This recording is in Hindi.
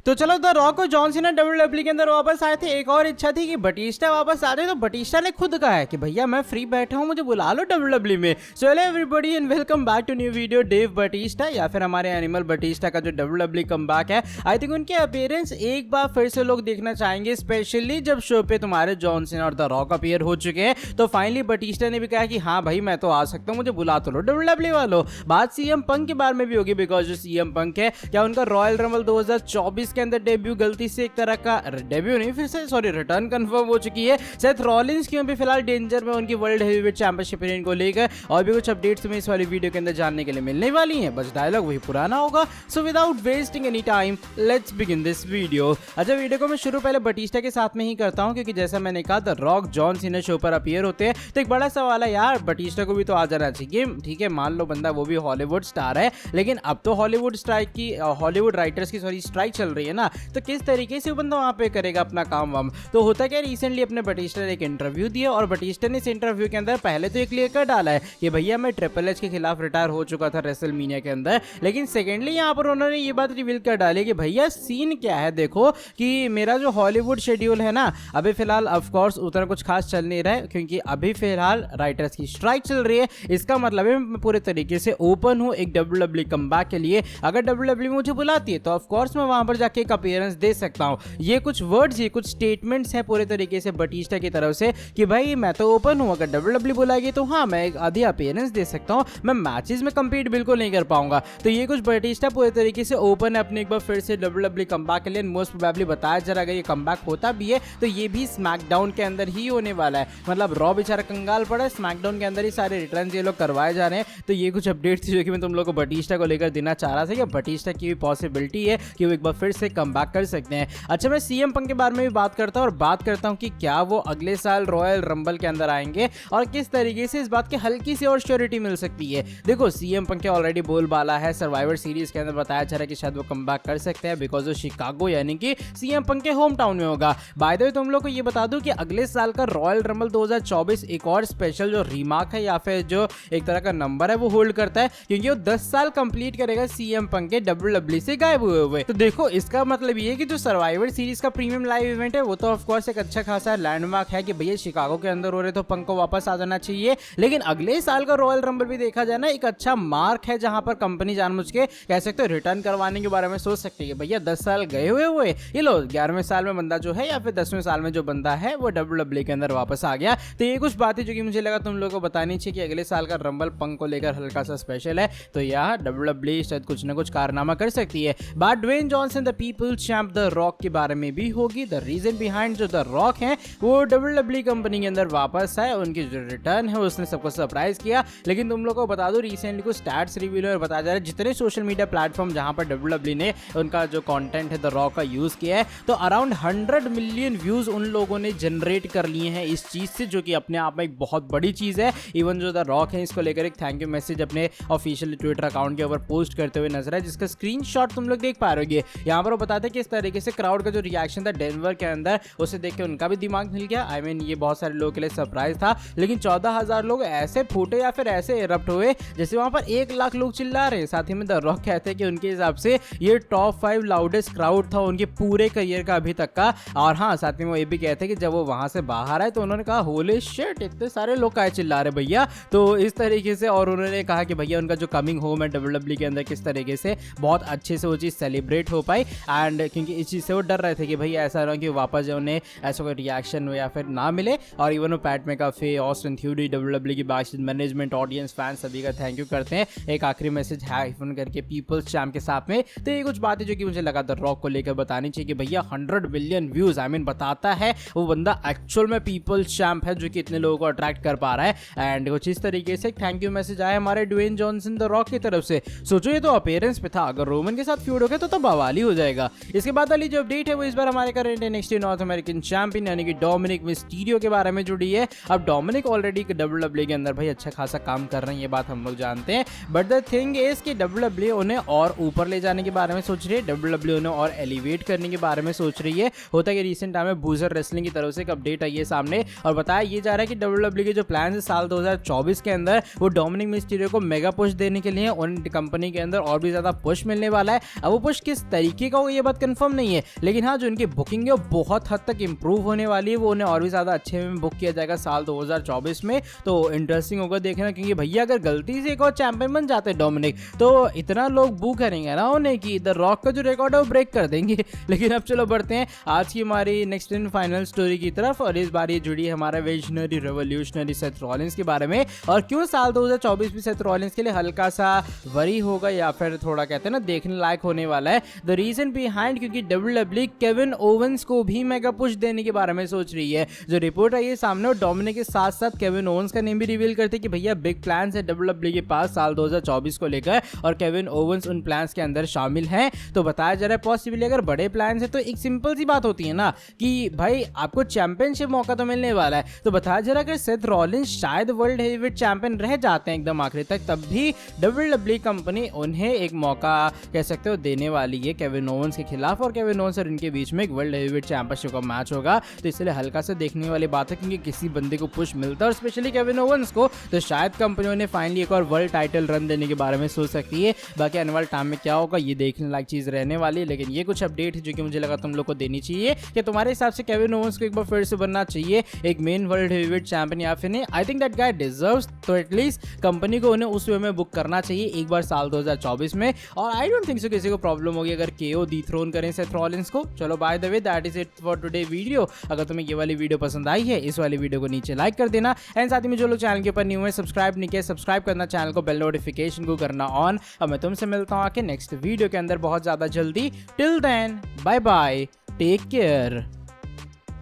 तो चलो द रॉक और जॉन सीना डब्ल्यूडब्ल्यूई के अंदर वापस आए थे। एक और इच्छा थी कि बटिस्टा वापस आ जाए, तो बटिस्टा ने खुद कहा है कि भैया मैं फ्री बैठा हूं, मुझे बुला लो डब्ल्यूडब्ल्यूई में। So hello everybody and welcome back to new video. Dave Batista या फिर हमारे एनिमल बटिस्टा का जो डब्ल्यूडब्ल्यूई कमबैक है, आई थिंक उनके अपीयरेंस एक बार फिर से लोग देखना चाहेंगे, स्पेशली जब शो पे तुम्हारे जॉन सीना और द रॉक अपीयर हो चुके हैं। तो फाइनली बटिस्टा ने भी कहा कि हाँ भाई मैं तो आ सकता हूँ, मुझे बुला तो लो डब्ल्यूडब्ल्यूई वालों। बात सीएम पंक के बारे में भी होगी, बिकॉज जो सीएम पंक है, क्या उनका रॉयल रंबल 2024 के अंदर डेब्यू गलती से एक तरह का डेब्यू नहीं, फिर से सॉरी रिटर्न कंफर्म हो चुकी है। सेथ रॉलिंस की भी फिलहाल डेंजर में उनकी वर्ल्ड हेवीवेट चैंपियनशिप को लेकर और भी कुछ अपडेट्स तुम्हें इस वाली वीडियो के अंदर जानने के लिए मिलने वाली हैं। बस डायलॉग वही पुराना होगा। So without wasting any time let's begin this video. अच्छा, वीडियो को मैं शुरू पहले बटिस्टा के साथ में ही करता हूं, क्योंकि जैसा मैंने कहा the rock John Cena show पर अपीयर होते हैं, तो एक बड़ा सवाल है यार, बटिस्टा को भी तो आ जाना चाहिए। ठीक है, मान लो बंदा वो भी हॉलीवुड स्टार है, लेकिन अब तो हॉलीवुड राइटर्स की स्ट्राइक चल रही है ना, तो किस तरीके से वो बंदा वहां पे करेगा अपना काम वाम। तो होता क्या, रिसेंटली अपने बटिस्टा ने एक इंटरव्यू दिया और बटिस्टा ने इस इंटरव्यू के अंदर पहले तो ये क्लियर कर डाला है कि भैया मैं ट्रिपल एच के खिलाफ रिटायर हो चुका था रेसलमेनिया के अंदर, लेकिन सेकेंडली यहाँ पर उन्होंने ये बात रिवील कर डाली कि भैया सीन क्या है, देखो कि मेरा जो हॉलीवुड शेड्यूल है ना, अभी फिलहाल ऑफ कोर्स उतना कुछ खास चल नहीं रहा है, क्योंकि अभी फिलहाल राइटर्स की स्ट्राइक चल रही है। इसका मतलब है मैं पूरे तरीके से ओपन हूँ एक डब्ल्यूडब्ल्यूई कमबैक के लिए। अगर डब्ल्यूडब्ल्यूई मुझे बुलाती है तो ऑफ कोर्स मैं वहां पर जाके एक अपीयरेंस दे सकता हूं। ये कुछ वर्ड्स, ये कुछ स्टेटमेंट्स हैं पूरे तरीके से बटिस्टा की तरफ से कि भाई मैं तो ओपन हूं, अगर डब्ल्यूडब्ल्यूई बुलाएगी तो हाँ मैं एक आधी अपीयरेंस दे सकता हूं, मैं मैचेस में कंपीट बिल्कुल नहीं कर पाऊंगा। तो ये कुछ बटिस्टा पूरे तरीके से ओपन है अपने एक बार फिर से डब्ल्यूडब्ल्यूई कमबैक के लिए। मोस्ट प्रोबेबली बताया जा रहा है अगर ये कमबैक होता भी है तो ये भी स्मैकडाउन के अंदर ही होने वाला है। मतलब रॉ बेचारा कंगाल पड़ा है, स्मैकडाउन के अंदर ही सारे रिटर्न ये लोग करवाए जा रहे हैं। तो ये कुछ अपडेट थी जो कि मैं तुम लोग को बटिस्टा को लेकर देना चाह रहा था कि बटिस्टा की भी पॉसिबिलिटी है कि वो एक बार फिर से कमबैक कर सकते हैं। अच्छा, मैं सीएम पंक के बारे में भी बात करता हूं और बात करता हूं कि क्या वो अगले साल रॉयल रंबल के अंदर आएंगे और किस तरीके से इस बात की हल्की सी और श्योरिटी मिल सकती है। देखो सीएम पंक के ऑलरेडी बोलबाला है, सर्वाइवर सीरीज के अंदर बताया जा रहा है कि शायद वो कमबैक कर सकते हैं, बिकॉज वो शिकागो यानी कि सीएम पंक के होम टाउन में होगा। बाय द वे तुम लोग को ये बता दूं कि अगले साल का रॉयल रंबल 2024 एक और स्पेशल जो रिमार्क है या फिर जो एक तरह का नंबर है वो होल्ड करता है, क्योंकि वो 10 साल कंप्लीट करेगा सीएम पंक के डब्ल्यूडब्ल्यूई से गायब हुए। तो देखो इसका मतलब ये है कि जो सर्वाइवर सीरीज का प्रीमियम लाइव इवेंट है वो तो ऑफ कोर्स एक अच्छा खासा लैंडमार्क है कि भैया शिकागो के अंदर हो रहे तो पंक को वापस आ जाना चाहिए, लेकिन अगले साल का रॉयल रंबल भी देखा जाए ना एक अच्छा मार्क है, जहां पर कंपनी जानबूझ के कह सकते हो रिटर्न करवाने के बारे में सोच सकती है। भैया 10 साल गए हुए ये लो 11वें साल में बंदा जो है या फिर 10वें साल में जो बंदा है वो डब्ल्यूडब्ल्यूई के अंदर वापस आ गया। तो ये कुछ बातें जो कि मुझे लगा तुम लोगों को बतानी चाहिए कि अगले साल का रंबल पंक को लेकर हल्का सा स्पेशल है, तो यहाँ डब्ल्यूडब्ल्यूई शायद कुछ ना कुछ कारनामा कर सकती है। बात Dwayne Johnson the people's champ the Rock के बारे में भी होगी। द रीजन बिहाइंड जो द रॉक है वो डब्ल्यूडब्ल्यूई कंपनी के अंदर वापस है, उनकी जो रिटर्न है उसने सबको सरप्राइज किया। लेकिन तुम लोगों को बता दो रिसेंटली कुछ स्टैट्स रिवील और बताया जा रहा है जितने सोशल मीडिया प्लेटफॉर्म जहां पर डब्ल्यूडब्ल्यूई ने उनका जो कंटेंट है द रॉक का यूज किया है, तो अराउंड 100 मिलियन व्यूज उन लोगों ने जनरेट कर लिए हैं इस चीज से, जो कि अपने आप में एक बहुत बड़ी चीज है। इवन जो द रॉक है इसको लेकर एक थैंक यू मैसेज अपने ऑफिशियल ट्विटर अकाउंट के ऊपर पोस्ट करते हुए नजर है, जिसका स्क्रीनशॉट तुम लोग देख पा रहे हो। यहाँ पर वो बताते हैं कि इस तरीके से क्राउड का जो रिएक्शन था डेनवर के अंदर उसे देख के उनका भी दिमाग हिल गया। आई मीन ये बहुत सारे लोगों के लिए सरप्राइज था, लेकिन 14,000 लोग ऐसे फूटे या फिर ऐसे इरप्ट हुए जैसे वहां पर 1 लाख लोग चिल्ला रहे हैं। साथ ही में द रॉक कहते हैं कि उनके हिसाब से ये टॉप 5 लाउडेस्ट क्राउड था उनके पूरे करियर का अभी तक का। और हाँ, साथ में वो ये भी कहते हैं कि जब वो वहां से बाहर आए तो उन्होंने कहा होली शिट इतने सारे लोग काहे चिल्ला रहे भैया। तो इस तरीके से और उन्होंने कहा कि भैया उनका जो कमिंग होम है डब्ल्यूडब्ल्यूई के अंदर किस तरीके से बहुत अच्छे से वो चीज़ सेलिब्रेट हो पाई, एंड क्योंकि इस चीज़ से वो डर रहे थे कि भैया ऐसा ना कि वापस जो उन्हें ऐसा कोई रिएक्शन या फिर ना मिले। और इवन वो पैट मैकाफे, ऑस्टिन थ्यूरी, डब्ल्यूडब्ल्यूई की बैक मैनेजमेंट, ऑडियंस, फैंस सभी का थैंक यू करते हैं एक आखिरी मैसेज हाइफन करके पीपल्स चैंप के साथ में। तो ये कुछ बातें जो कि मुझे लगा द रॉक को लेकर बतानी चाहिए कि भैया 100 मिलियन व्यूज आई मीन बताता है वो बंदा एक्चुअल में पीपल्स चैंप है जो कि इतने लोगों को अट्रैक्ट कर पा रहा है। एंड कुछ इस तरीके से थैंक यू मैसेज आया हमारे ड्वेन जॉनसन द रॉक की तरफ से। सोचो ये तो अपीयरेंस पे था, अगर रोमन के साथ फ्यूड हो गया तो बवाल ही हो जाएगा। इसके बाद वाली जो अपडेट है वो इस बार हमारे current NXT north American champion यानी कि डोमिनिक मिस्टीरियो के बारे में जुड़ी है। अब डोमिनिक ऑलरेडी डब्ल्यूडब्ल्यूई के अंदर भाई अच्छा खासा काम कर रहे हैं, ये बात हम लोग जानते हैं, बट द थिंग इज कि डब्ल्यूडब्ल्यूई उन्हें और ऊपर ले जाने के बारे में सोच रही है, डब्ल्यूडब्ल्यूई उन्हें और एलिवेट करने के बारे में सोच रही है। होता है कि रिसेंट टाइम में बूजर रेसलिंग की तरफ से एक अपडेट आई है सामने और बताया ये जा रहा है कि डब्ल्यूडब्ल्यूई के जो प्लान है साल 2024 के अंदर वो डोमिनिक मिस्टीरियो को मेगा पुश देने के लिए उन कंपनी के अंदर और भी ज्यादा पुश मिलने वाला है। अब वो पुश किस तरीके देखा होगा ये बात कंफर्म नहीं है, लेकिन हाँ जो इनकी बुकिंग है वो बहुत हद तक इंप्रूव होने वाली है, वो उन्हें और भी ज़्यादा अच्छे में बुक किया जाएगा साल 2024 में। तो इंटरेस्टिंग होगा देखना, क्योंकि भैया अगर गलती से एक और चैंपियन बन जाते हैं डोमिनिक तो इतना लोग बू करेंगे ना उन्हें कि द रॉक का जो रिकॉर्ड है वो ब्रेक कर देंगे। लेकिन अब चलो बढ़ते हैं आज की हमारी नेक्स्ट इन फाइनल स्टोरी की तरफ, और इस बार ये जुड़ी है हमारा विजनरी रेवोल्यूशनरी सेथ रॉलिंस के बारे में, और क्यों साल 2024 में सेथ रॉलिंस के लिए हल्का सा वरी होगा या फिर थोड़ा कहते हैं ना देखने लायक होने वाला है। द रीजन बिहाइंड, क्योंकि डब्ल्यूडब्ल्यूई केविन ओवेंस को भी मेगा पुश देने के बारे में सोच रही है। जो रिपोर्ट आई है सामने, और डोमिनिक के साथ साथ केविन ओवेंस का नेम भी रिवील करते कि भैया बिग प्लान्स है डब्ल्यूडब्ल्यूई के पास साल 2024 को लेकर, और केविन ओवेंस उन प्लान्स के अंदर शामिल हैं। तो बताया जा रहा है पॉसिबली अगर बड़े प्लान्स है तो एक सिंपल सी बात होती है ना कि भाई आपको चैंपियनशिप मौका तो मिलने वाला है। तो बताया जा रहा है कि सेथ रॉलिंस शायद वर्ल्ड हेवीवेट चैंपियन रह जाते हैं एकदम आखिरी तक, तब भी डब्ल्यूडब्ल्यूई कंपनी उन्हें एक मौका कह सकते हो देने वाली है केविन ओवेंस के खिलाफ, और केविन ओवेंस और इनके बीच में एक वर्ल्ड हेवीवेट चैंपियनशिप का मैच होगा। तो इसलिए हल्का सा देखने वाली बात है, क्योंकि किसी बंदे को पुश मिलता है और स्पेशली केविन ओवेंस को, तो शायद कंपनियों ने फाइनली एक और वर्ल्ड टाइटल रन देने के बारे में सोच सकती है। बाकी आने वाले टाइम में क्या होगा ये देखने लायक चीज रहने वाली है, लेकिन ये कुछ अपडेट है जो कि मुझे लगा तुम लोग को देनी चाहिए कि तुम्हारे हिसाब से केविन ओवेंस को एक बार फिर से बनना चाहिए एक मेन वर्ल्ड हेवीवेट चैंपियन या फिर नहीं। I think that guy deserves, तो एटलीस्ट कंपनी को उन्हें उस वे में बुक करना चाहिए एक बार साल 2024 में, और आई डोंट थिंक सो किसी को प्रॉब्लम होगी अगर केओ डिथ्रोन करें सेथ रॉलिंस को। चलो by the way that is it for today video. अगर तुम्हें ये वाली वीडियो पसंद आई है इस वाली वीडियो को नीचे लाइक कर देना, एंड साथ ही में जो लोग चैनल के ऊपर न्यू है सब्सक्राइब नहीं किया सब्सक्राइब करना, चैनल को बेल नोटिफिकेशन को करना ऑन। अब मैं तुमसे मिलता हूँ आके नेक्स्ट वीडियो के अंदर बहुत ज्यादा जल्दी। Till then bye bye, take care.